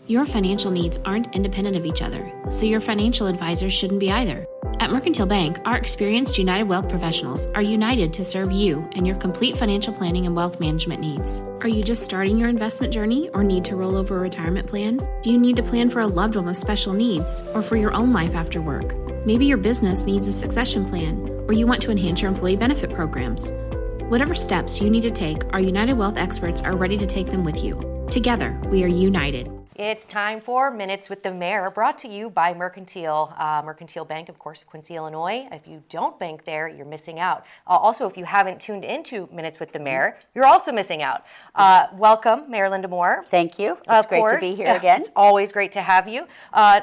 Your financial needs aren't independent of each other, so your financial advisors shouldn't be either. At Mercantile Bank, our experienced United Wealth professionals are united to serve you and your complete financial planning and wealth management needs. Are you just starting your investment journey or need to roll over a retirement plan? Do you need to plan for a loved one with special needs or for your own life after work? Maybe your business needs a succession plan or you want to enhance your employee benefit programs. Whatever steps you need to take, our United Wealth experts are ready to take them with you. Together, we are united. It's time for Minutes with the Mayor, brought to you by Mercantile. Mercantile Bank, of course, Quincy, Illinois. If you don't bank there, you're missing out. Also, if you haven't tuned into Minutes with the Mayor, you're also missing out. Welcome, Mayor Linda Moore. Thank you. It's great to be here again. It's always great to have you.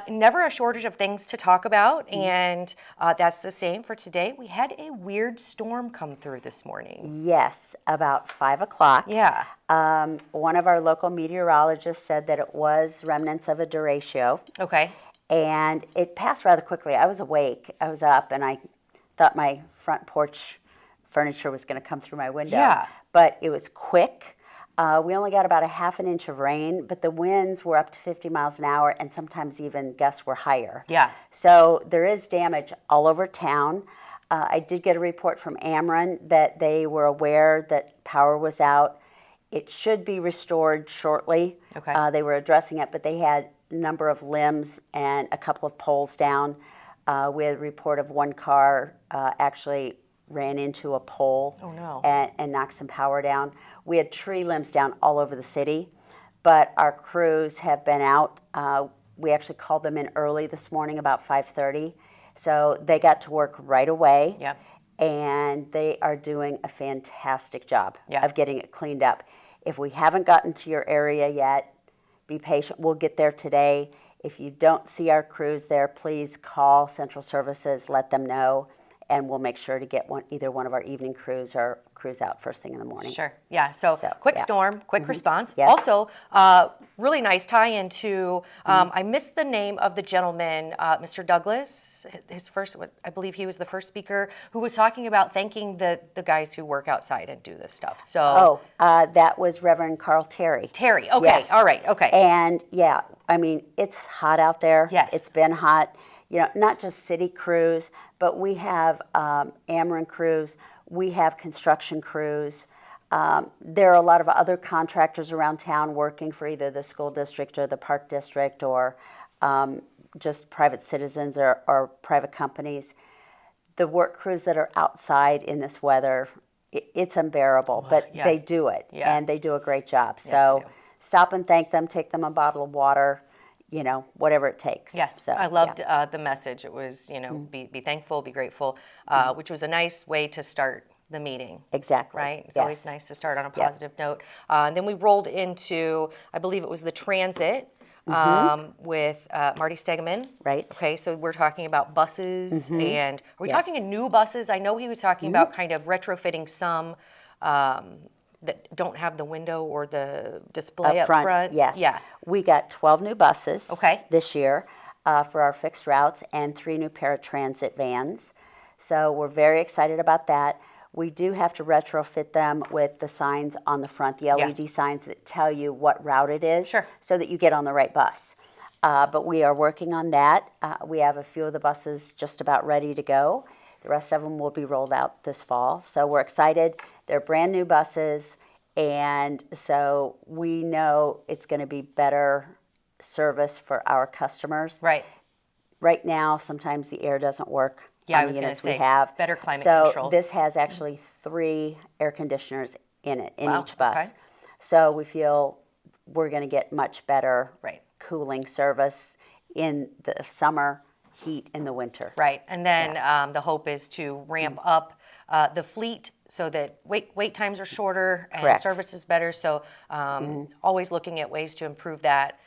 Never a shortage of things to talk about, and that's the same for today. We had a weird storm come through this morning. Yes, about 5 o'clock. Yeah. One of our local meteorologists said that it was remnants of a derecho. Okay. And it passed rather quickly. I was awake. I was up, and I thought my front porch furniture was going to come through my window. Yeah. But it was quick. We only got about a half an inch of rain, but the winds were up to 50 miles an hour, and sometimes even gusts were higher. Yeah. So there is damage all over town. I did get a report from Ameren that they were aware that power was out. It should be restored shortly. Okay. They were addressing it, but they had a number of limbs and a couple of poles down. We had a report of one car actually ran into a pole. Oh, no. And knocked some power down. We had tree limbs down all over the city, but our crews have been out. We actually called them in early this morning, about 5:30. So they got to work right away. Yeah. And they are doing a fantastic job Yeah. of getting it cleaned up. If we haven't gotten to your area yet, be patient. We'll get there today. If you don't see our crews there, please call Central Services, let them know, and we'll make sure to get either one of our evening crews or crews out first thing in the morning. Sure. Yeah. So quick storm, quick response. Yes. Also, really nice tie into. I missed the name of the gentleman, Mr. Douglas. His first, I believe he was the first speaker who was talking about thanking the guys who work outside and do this stuff. So. That was Reverend Carl Terry. Terry. Okay. Yes. All right. Okay. And yeah, I mean, it's hot out there. Yes. It's been hot. You know, not just city crews, but we have Ameren crews, we have construction crews. There are a lot of other contractors around town working for either the school district or the park district or just private citizens or private companies. The work crews that are outside in this weather, it's unbearable, but they do it, and they do a great job. Yes, so stop and thank them, take them a bottle of water. You know, whatever it takes. Yes, so, I loved the message. It was, be thankful, be grateful, which was a nice way to start the meeting. Exactly. Right? It's always nice to start on a positive note. And then we rolled into, I believe it was the transit with Marty Stegeman. Right. Okay, so we're talking about buses, and are we talking in new buses? I know he was talking about kind of retrofitting some that don't have the window or the display up front. Yes. Yeah. We got 12 new buses Okay. this year for our fixed routes and 3 new paratransit vans. So we're very excited about that. We do have to retrofit them with the signs on the front, the LED signs that tell you what route it is so that you get on the right bus. But we are working on that. We have a few of the buses just about ready to go. The rest of them will be rolled out this fall. So we're excited. They're brand new buses, and so we know it's going to be better service for our customers. Right. Right now, sometimes the air doesn't work on the units we have. Better climate so control. This has actually 3 air conditioners in it, in each bus. Okay. So we feel we're going to get much better cooling service in the summer, heat in the winter. Right, and then the hope is to ramp up the fleet so that wait times are shorter and service is better. So always looking at ways to improve that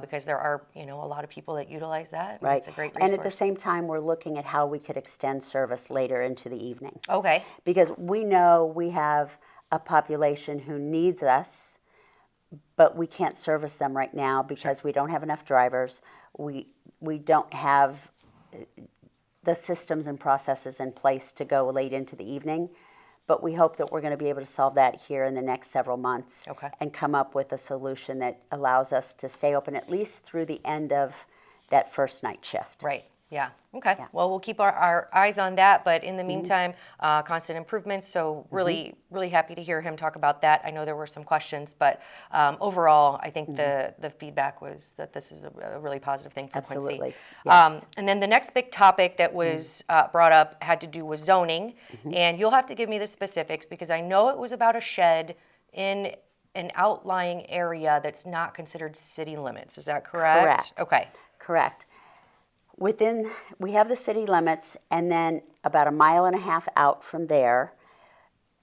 because there are a lot of people that utilize that. Right, it's a great resource. And at the same time, we're looking at how we could extend service later into the evening. Okay. Because we know we have a population who needs us, but we can't service them right now because we don't have enough drivers. We don't have the systems and processes in place to go late into the evening. but we hope that we're going to be able to solve that here in the next several months Okay. and come up with a solution that allows us to stay open at least through the end of that first night shift. Right. Yeah. Okay. Yeah. Well, we'll keep our eyes on that. But in the meantime, constant improvements. So really, really happy to hear him talk about that. I know there were some questions, but overall, I think the feedback was that this is a really positive thing for Absolutely. Quincy. Yes. And then the next big topic that was brought up had to do with zoning. And you'll have to give me the specifics because I know it was about a shed in an outlying area that's not considered city limits. Is that correct? Correct. Okay. Correct. We have the city limits, and then about 1.5 miles out from there,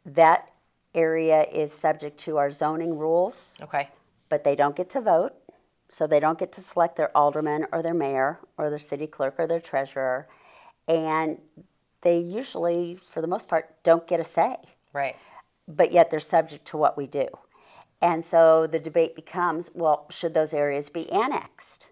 that area is subject to our zoning rules, Okay. but they don't get to vote, so they don't get to select their alderman or their mayor or their city clerk or their treasurer, and they usually, for the most part, don't get a say, Right. but yet they're subject to what we do. And so the debate becomes, well, should those areas be annexed?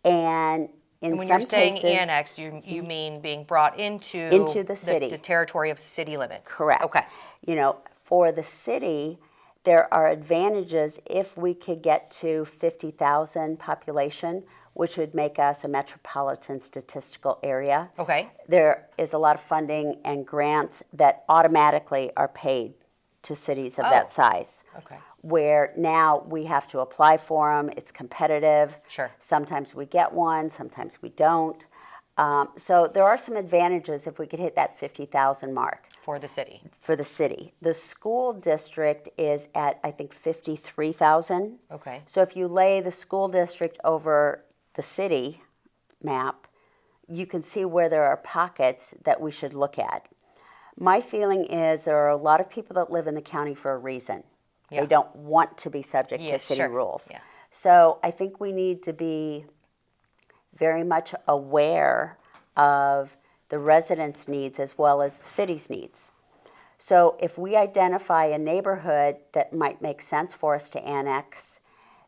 And in And when some you're saying cases, annexed, you mean being brought into the city. the territory of city limits. Correct. Okay. You know, for the city, there are advantages if we could get to 50,000 population, which would make us a metropolitan statistical area. Okay. There is a lot of funding and grants that automatically are paid to cities of Oh. that size. Okay. Where now we have to apply for them. It's competitive. Sure. Sometimes we get one, sometimes we don't. So there are some advantages if we could hit that 50,000 mark For the city. for the city. The school district is at, I think, 53,000. Okay. So if you lay the school district over the city map, you can see where there are pockets that we should look at. My feeling is there are a lot of people that live in the county for a reason. Yeah. They don't want to be subject to Yes, city sure. rules. Yeah. So I think we need to be very much aware of the residents' needs as well as the city's needs. So if we identify a neighborhood that might make sense for us to annex,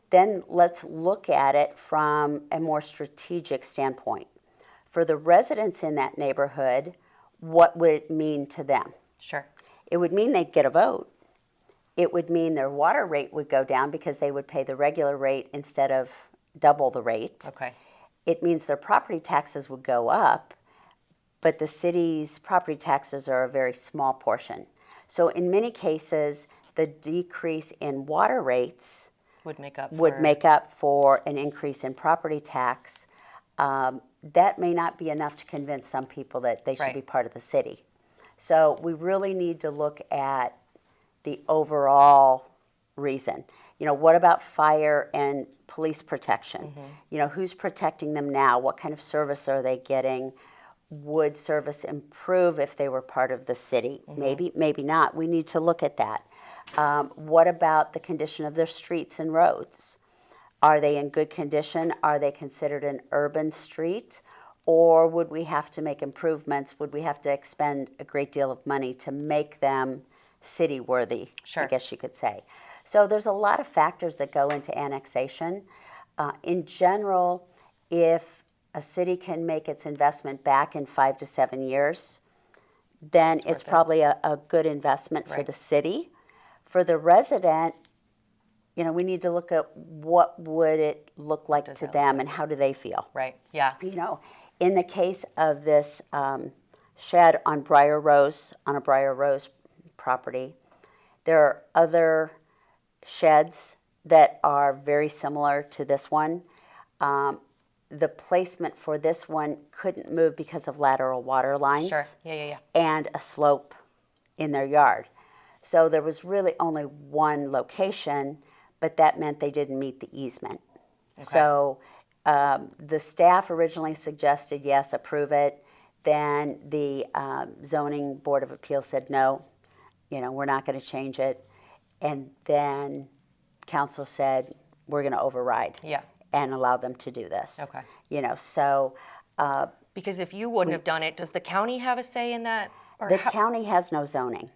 then let's look at it from a more strategic standpoint. For the residents in that neighborhood, what would it mean to them? Sure. It would mean they'd get a vote. It would mean their water rate would go down because they would pay the regular rate instead of double the rate. Okay. It means their property taxes would go up, but the city's property taxes are a very small portion. So in many cases, the decrease in water rates Would make up would for, make up for an increase in property tax. That may not be enough to convince some people that they should Right. be part of the city. So we really need to look at the overall reason. You know, what about fire and police protection? You know, who's protecting them now? What kind of service are they getting? Would service improve if they were part of the city? Maybe, maybe not. We need to look at that. What about the condition of their streets and roads? Are they in good condition? Are they considered an urban street? Or would we have to make improvements? Would we have to expend a great deal of money to make them city worthy, Sure. I guess you could say. So there's a lot of factors that go into annexation. In general, if a city can make its investment back in 5 to 7 years, then it's worth it. probably a good investment for Right. the city. For the resident, you know, we need to look at what would it look like does to that them and how do they feel. Right. Yeah. You know, in the case of this shed on Briar Rose, on a Briar Rose property, there are other sheds that are very similar to this one. The placement for this one couldn't move because of lateral water lines Sure. Yeah. and a slope in their yard. So there was really only one location, but that meant they didn't meet the easement. So the staff originally suggested, yes, approve it. Then the zoning board of appeals said, no, you know, we're not going to change it. And then council said, we're going to override Yeah. and allow them to do this. Okay. You know, so Because if you wouldn't have done it, does the county have a say in that? Or the how- county has no zoning.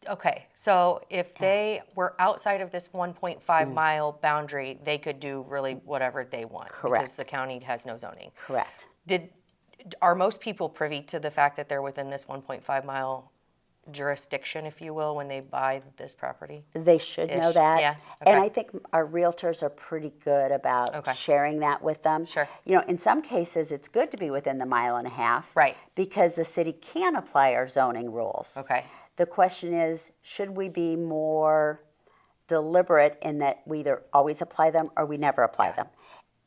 Okay, so if they were outside of this 1.5 Mm. mile boundary, they could do really whatever they want. Because Correct. the county has no zoning. Correct. Are most people privy to the fact that they're within this 1.5 mile jurisdiction, if you will, when they buy this property? They should know Ish. that. Yeah, And okay. I think our realtors are pretty good about Okay. sharing that with them. Sure. You know, in some cases, it's good to be within the 1.5 miles. Right. Because the city can apply our zoning rules. Okay. The question is, should we be more deliberate in that we either always apply them or we never apply them?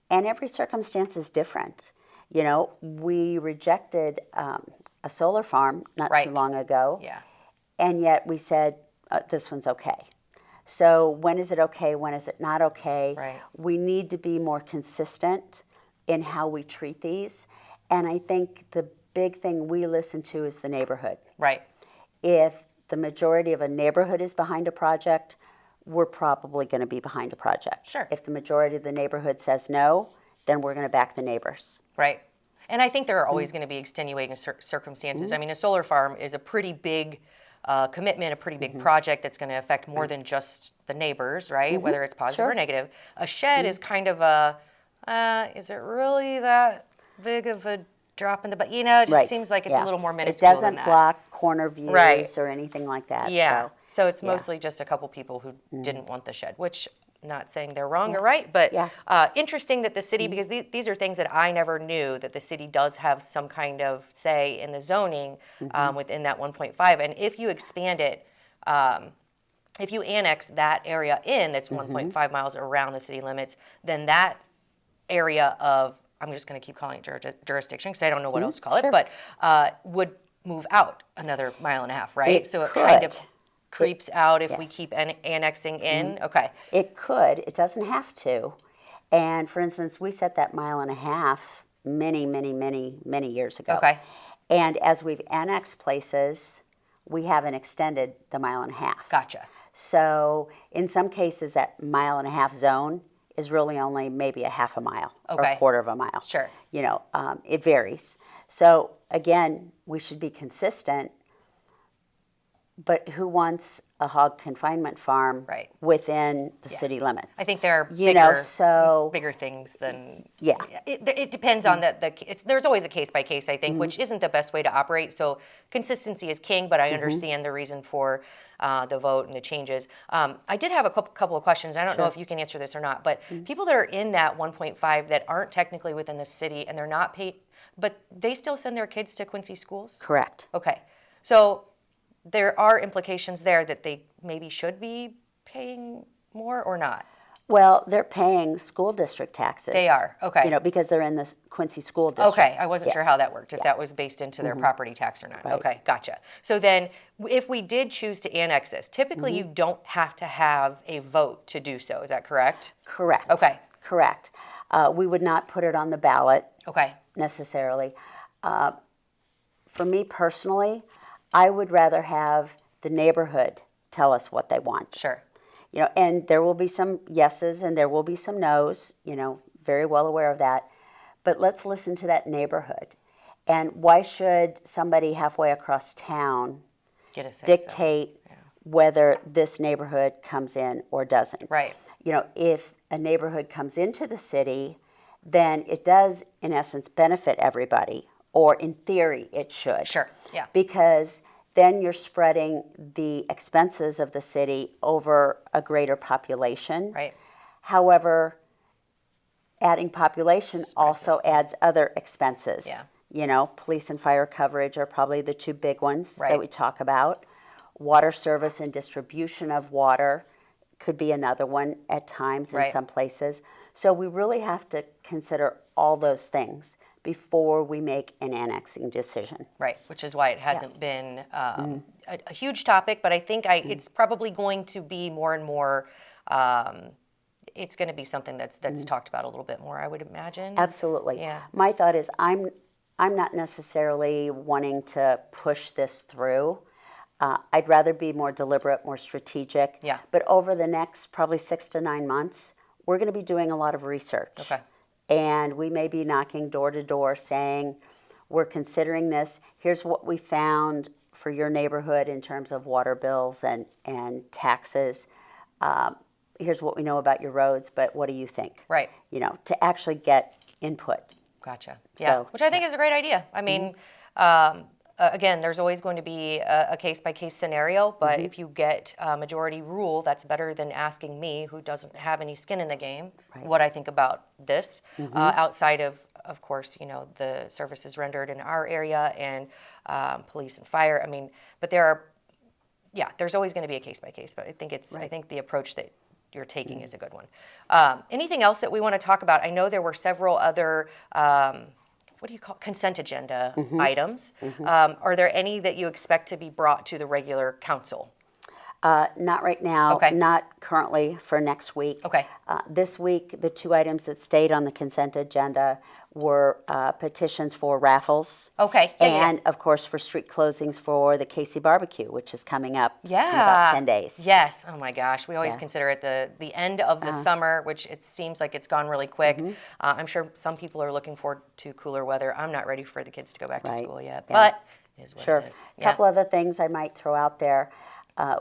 And every circumstance is different. You know, we rejected a solar farm not Right. too long ago. Yeah. And yet we said, this one's okay. So when is it okay? When is it not okay? Right. We need to be more consistent in how we treat these. And I think the big thing we listen to is the neighborhood. Right. If the majority of a neighborhood is behind a project, we're probably going to be behind a project. Sure. If the majority of the neighborhood says no, then we're going to back the neighbors. Right. And I think there are always going to be extenuating circumstances. I mean, a solar farm is a pretty big commitment, a pretty big project that's going to affect more than just the neighbors, right? Whether it's positive or Sure. negative. A shed is kind of a, is it really that big of a drop in the bucket? You know, it just Right. seems like it's Yeah. a little more It minuscule than doesn't that. block corner views Right. or anything like that. Yeah. So it's yeah. mostly just a couple people who didn't want the shed, which not saying they're wrong or right, but Yeah. interesting that the city, because these are things that I never knew, that the city does have some kind of say in the zoning within that 1.5. And if you expand it, if you annex that area in that's 1.5 miles around the city limits, then that area of, I'm just going to keep calling it jurisdiction because I don't know what else to call sure. it, but would move out another 1.5 miles, right? It So it kind of could. creeps out if we yes. keep annexing in. Okay. It could. It doesn't have to. And for instance, we set that 1.5 miles many years ago. Okay. And as we've annexed places, we haven't extended the 1.5 miles. Gotcha. So in some cases, that 1.5 mile zone is really only maybe a 1/2 mile or Okay. a 1/4 mile. Sure. You know, it varies. So again, we should be consistent. But who wants a hog confinement farm Right. within the city limits? I think there are You bigger, know, so bigger things than. Yeah. It depends on there's always a case by case, I think, which isn't the best way to operate. So consistency is king, but I understand the reason for the vote and the changes. I did have a couple of questions. I don't know if you can answer this or not, but people that are in that 1.5 that aren't technically within the city and they're not paid, but they still send their kids to Quincy schools? correct. Okay. So there are implications there that they maybe should be paying more or not. Well, they're paying school district taxes. They are, okay. You know, because they're in the Quincy School District. Okay, I wasn't sure Yes. how that worked, if that was based into their property tax or not. Right. Okay, gotcha. So then, if we did choose to annex this, typically you don't have to have a vote to do so, is that correct? Correct. Okay. Correct. We would not put it on the ballot Okay, necessarily. For me personally, I would rather have the neighborhood tell us what they want. sure. You know, and there will be some yeses and there will be some nos, you know, very well aware of that. But let's listen to that neighborhood. And why should somebody halfway across town Get a say. dictate whether this neighborhood comes in or doesn't? Right. You know, if a neighborhood comes into the city, then it does, in essence, benefit everybody, or in theory, it should. Sure, yeah. Because then you're spreading the expenses of the city over a greater population. Right. However, adding population also adds other expenses. Yeah. You know, police and fire coverage are probably the two big ones Right. that we talk about. Water service and distribution of water could be another one at times in Right. some places. So we really have to consider all those things before we make an annexing decision. Right, which is why it hasn't been a huge topic, but I think it's probably going to be more and more, it's going to be something that's talked about a little bit more, I would imagine. Absolutely. Yeah. My thought is I'm not necessarily wanting to push this through. I'd rather be more deliberate, more strategic. Yeah. But over the next probably 6 to 9 months, we're going to be doing a lot of research. Okay. And we may be knocking door to door saying, we're considering this. Here's what we found for your neighborhood in terms of water bills and taxes. Here's what we know about your roads, but what do you think? Right. You know, to actually get input. Gotcha. Yeah, So- which I think is a great idea. I mean, again, there's always going to be a case-by-case scenario, but if you get a majority rule, that's better than asking me, who doesn't have any skin in the game, what I think about this, outside of course, you know, the services rendered in our area and police and fire. I mean, but there's always going to be a case-by-case, but I think I think the approach that you're taking is a good one. Anything else that we want to talk about? I know there were several other what do you call consent agenda items. Are there any that you expect to be brought to the regular council? Not right now, Okay. not currently for next week. Okay. This week, the 2 items that stayed on the consent agenda were petitions for raffles. Okay. And, of course, for street closings for the Casey Barbecue, which is coming up in about 10 days. Yes. Oh my gosh. We always Yeah. consider it the end of the summer, which it seems like it's gone really quick. I'm sure some people are looking forward to cooler weather. I'm not ready for the kids to go back to school yet, but it is what Sure. it is. A couple other things I might throw out there.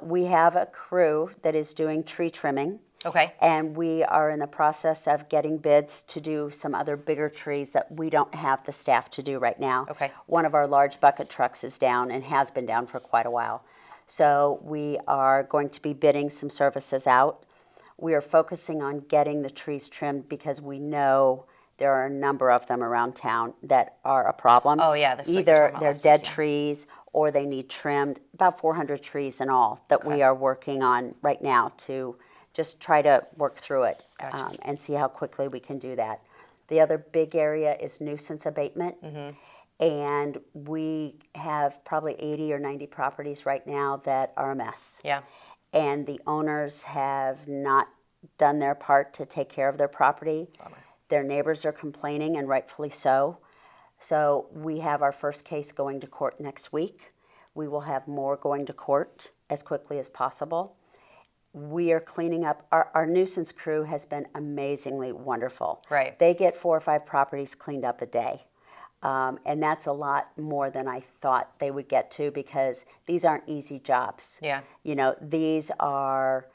We have a crew that is doing tree trimming. Okay. And we are in the process of getting bids to do some other bigger trees that we don't have the staff to do right now. Okay. One of our large bucket trucks is down and has been down for quite a while. So we are going to be bidding some services out. We are focusing on getting the trees trimmed because we know there are a number of them around town that are a problem. Oh, yeah, that's like you were Either talking about they're last dead week, yeah. trees or they need trimmed. About 400 trees in all that we are working on right now to just try to work through it and see how quickly we can do that. The other big area is nuisance abatement. And we have probably 80 or 90 properties right now that are a mess. Yeah. And the owners have not done their part to take care of their property. Their neighbors are complaining, and rightfully so. So we have our first case going to court next week. We will have more going to court as quickly as possible. We are cleaning up. Our nuisance crew has been amazingly wonderful. Right. They get 4 or 5 properties cleaned up a day. And that's a lot more than I thought they would get to because these aren't easy jobs. Yeah. You know, these are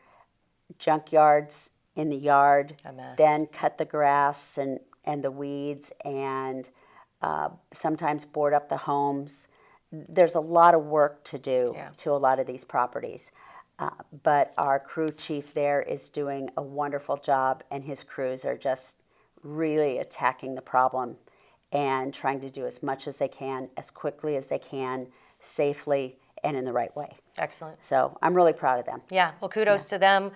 junkyards in the yard, A mess. then cut the grass and the weeds and sometimes board up the homes. There's a lot of work to do to a lot of these properties. But our crew chief there is doing a wonderful job, and his crews are just really attacking the problem and trying to do as much as they can, as quickly as they can, safely, and in the right way. Excellent. So I'm really proud of them. Yeah, well, kudos to them.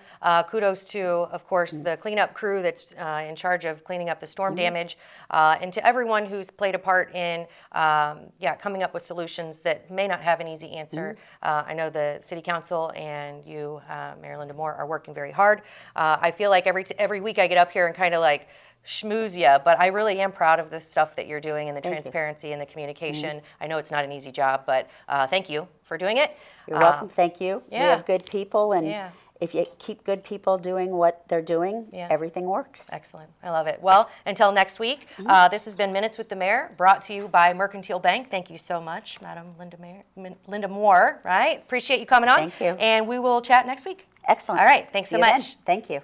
Kudos to, of course, the cleanup crew that's in charge of cleaning up the storm damage, and to everyone who's played a part in, coming up with solutions that may not have an easy answer. I know the City Council and you, Mayor Linda Moore, are working very hard. I feel like every week I get up here and kind of like schmooze ya, but I really am proud of the stuff that you're doing and the transparency and the communication. I know it's not an easy job, but thank you for doing it. You're welcome. Thank you. We yeah. have good people, and if you keep good people doing what they're doing, everything works. Excellent. I love it. Well, until next week, this has been Minutes with the Mayor, brought to you by Mercantile Bank. Thank you so much, Madam Linda Moore, right? Appreciate you coming on. Thank you. And we will chat next week. Excellent. All right. Thanks See so you much. then. Thank you.